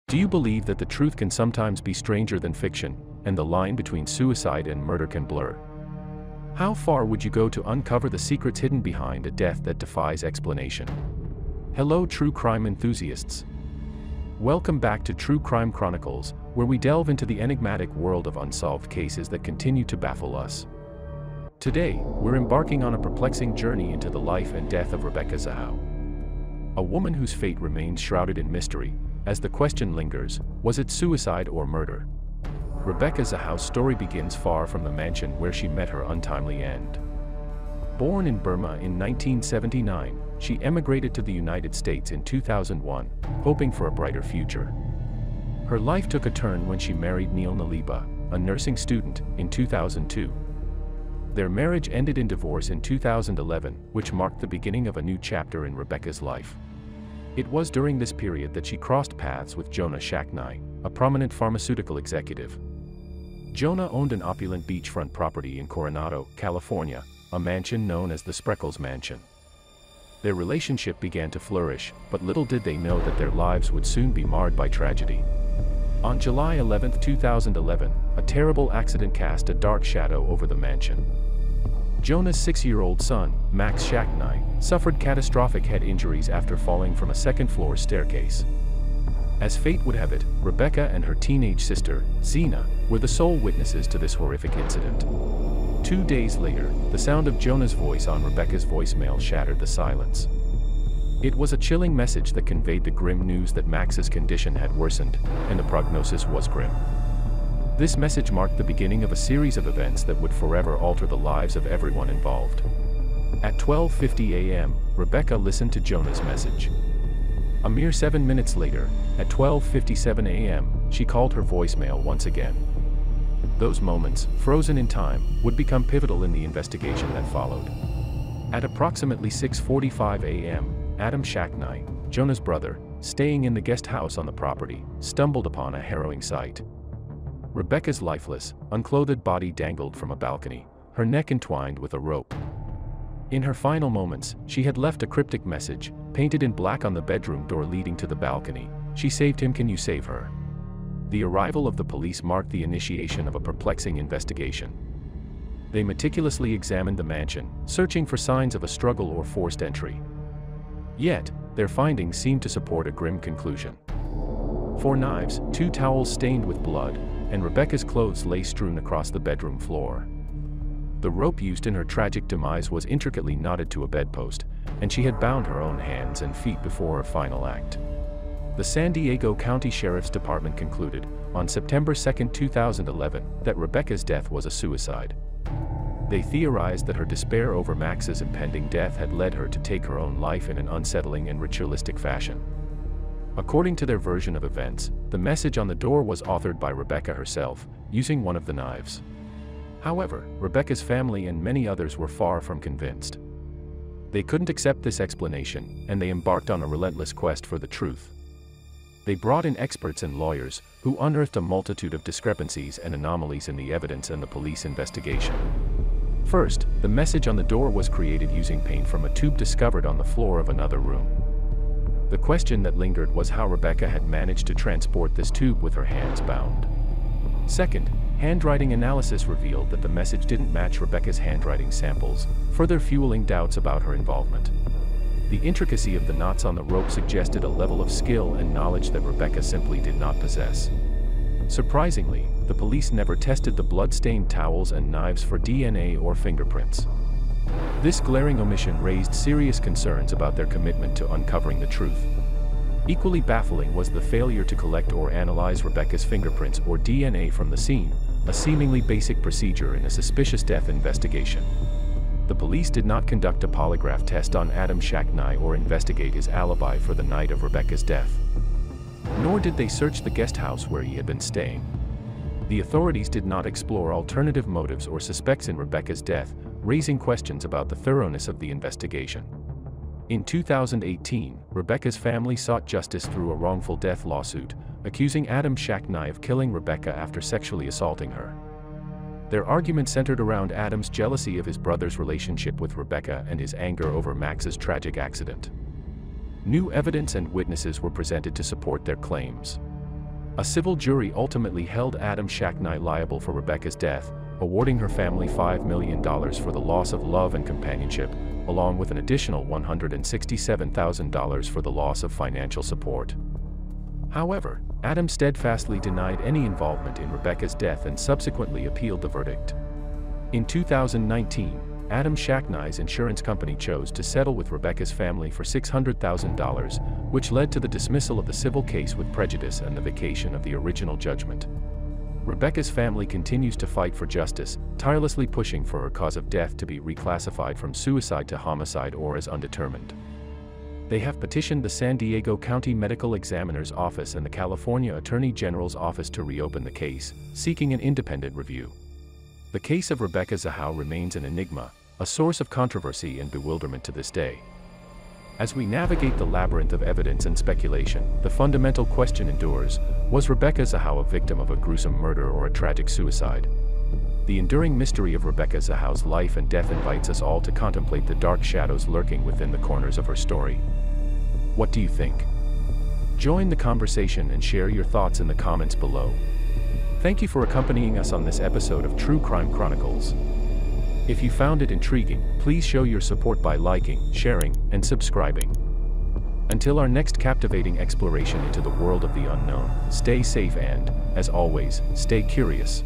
Do you believe that the truth can sometimes be stranger than fiction, and the line between suicide and murder can blur? How far would you go to uncover the secrets hidden behind a death that defies explanation? Hello, true crime enthusiasts. Welcome back to True Crime Chronicles, where we delve into the enigmatic world of unsolved cases that continue to baffle us. Today, we're embarking on a perplexing journey into the life and death of Rebecca Zahau, a woman whose fate remains shrouded in mystery. As the question lingers, was it suicide or murder? Rebecca Zahau's story begins far from the mansion where she met her untimely end. Born in Burma in 1979, she emigrated to the United States in 2001, hoping for a brighter future. Her life took a turn when she married Neil Naliba, a nursing student, in 2002. Their marriage ended in divorce in 2011, which marked the beginning of a new chapter in Rebecca's life. It was during this period that she crossed paths with Jonah Shacknai, a prominent pharmaceutical executive. Jonah owned an opulent beachfront property in Coronado, California, a mansion known as the Spreckles Mansion. Their relationship began to flourish, but little did they know that their lives would soon be marred by tragedy. On July 11, 2011, a terrible accident cast a dark shadow over the mansion. Jonah's 6-year-old son, Max Shacknai, suffered catastrophic head injuries after falling from a second-floor staircase. As fate would have it, Rebecca and her teenage sister, Zena, were the sole witnesses to this horrific incident. 2 days later, the sound of Jonah's voice on Rebecca's voicemail shattered the silence. It was a chilling message that conveyed the grim news that Max's condition had worsened, and the prognosis was grim. This message marked the beginning of a series of events that would forever alter the lives of everyone involved. At 12:50 a.m., Rebecca listened to Jonah's message. A mere 7 minutes later, at 12:57 a.m., she called her voicemail once again. Those moments, frozen in time, would become pivotal in the investigation that followed. At approximately 6:45 a.m., Adam Shacknai, Jonah's brother, staying in the guest house on the property, stumbled upon a harrowing sight. Rebecca's lifeless, unclothed body dangled from a balcony, her neck entwined with a rope. In her final moments, she had left a cryptic message, painted in black on the bedroom door leading to the balcony. She saved him, can you save her? The arrival of the police marked the initiation of a perplexing investigation. They meticulously examined the mansion, searching for signs of a struggle or forced entry. Yet, their findings seemed to support a grim conclusion. 4 knives, 2 towels stained with blood, and Rebecca's clothes lay strewn across the bedroom floor. The rope used in her tragic demise was intricately knotted to a bedpost, and she had bound her own hands and feet before her final act. The San Diego County Sheriff's Department concluded, on September 2, 2011, that Rebecca's death was a suicide. They theorized that her despair over Max's impending death had led her to take her own life in an unsettling and ritualistic fashion. According to their version of events, the message on the door was authored by Rebecca herself, using one of the knives. However, Rebecca's family and many others were far from convinced. They couldn't accept this explanation, and they embarked on a relentless quest for the truth. They brought in experts and lawyers, who unearthed a multitude of discrepancies and anomalies in the evidence and the police investigation. First, the message on the door was created using paint from a tube discovered on the floor of another room. The question that lingered was how Rebecca had managed to transport this tube with her hands bound. Second, handwriting analysis revealed that the message didn't match Rebecca's handwriting samples, further fueling doubts about her involvement. The intricacy of the knots on the rope suggested a level of skill and knowledge that Rebecca simply did not possess. Surprisingly, the police never tested the blood-stained towels and knives for DNA or fingerprints. This glaring omission raised serious concerns about their commitment to uncovering the truth. Equally baffling was the failure to collect or analyze Rebecca's fingerprints or DNA from the scene, a seemingly basic procedure in a suspicious death investigation. The police did not conduct a polygraph test on Adam Shacknai or investigate his alibi for the night of Rebecca's death. Nor did they search the guest house where he had been staying. The authorities did not explore alternative motives or suspects in Rebecca's death, raising questions about the thoroughness of the investigation. In 2018, Rebecca's family sought justice through a wrongful death lawsuit, accusing Adam Shacknai of killing Rebecca after sexually assaulting her. Their argument centered around Adam's jealousy of his brother's relationship with Rebecca and his anger over Max's tragic accident. New evidence and witnesses were presented to support their claims. A civil jury ultimately held Adam Shacknai liable for Rebecca's death, awarding her family $5 million for the loss of love and companionship, along with an additional $167,000 for the loss of financial support. However, Adam steadfastly denied any involvement in Rebecca's death and subsequently appealed the verdict. In 2019, Adam Shacknai's insurance company chose to settle with Rebecca's family for $600,000, which led to the dismissal of the civil case with prejudice and the vacation of the original judgment. Rebecca's family continues to fight for justice, tirelessly pushing for her cause of death to be reclassified from suicide to homicide or as undetermined. They have petitioned the San Diego County Medical Examiner's Office and the California Attorney General's Office to reopen the case, seeking an independent review. The case of Rebecca Zahau remains an enigma, a source of controversy and bewilderment to this day. As we navigate the labyrinth of evidence and speculation, the fundamental question endures: was Rebecca Zahau a victim of a gruesome murder or a tragic suicide? The enduring mystery of Rebecca Zahau's life and death invites us all to contemplate the dark shadows lurking within the corners of her story. What do you think? Join the conversation and share your thoughts in the comments below. Thank you for accompanying us on this episode of True Crime Chronicles. If you found it intriguing, please show your support by liking, sharing, and subscribing. Until our next captivating exploration into the world of the unknown, stay safe and, as always, stay curious.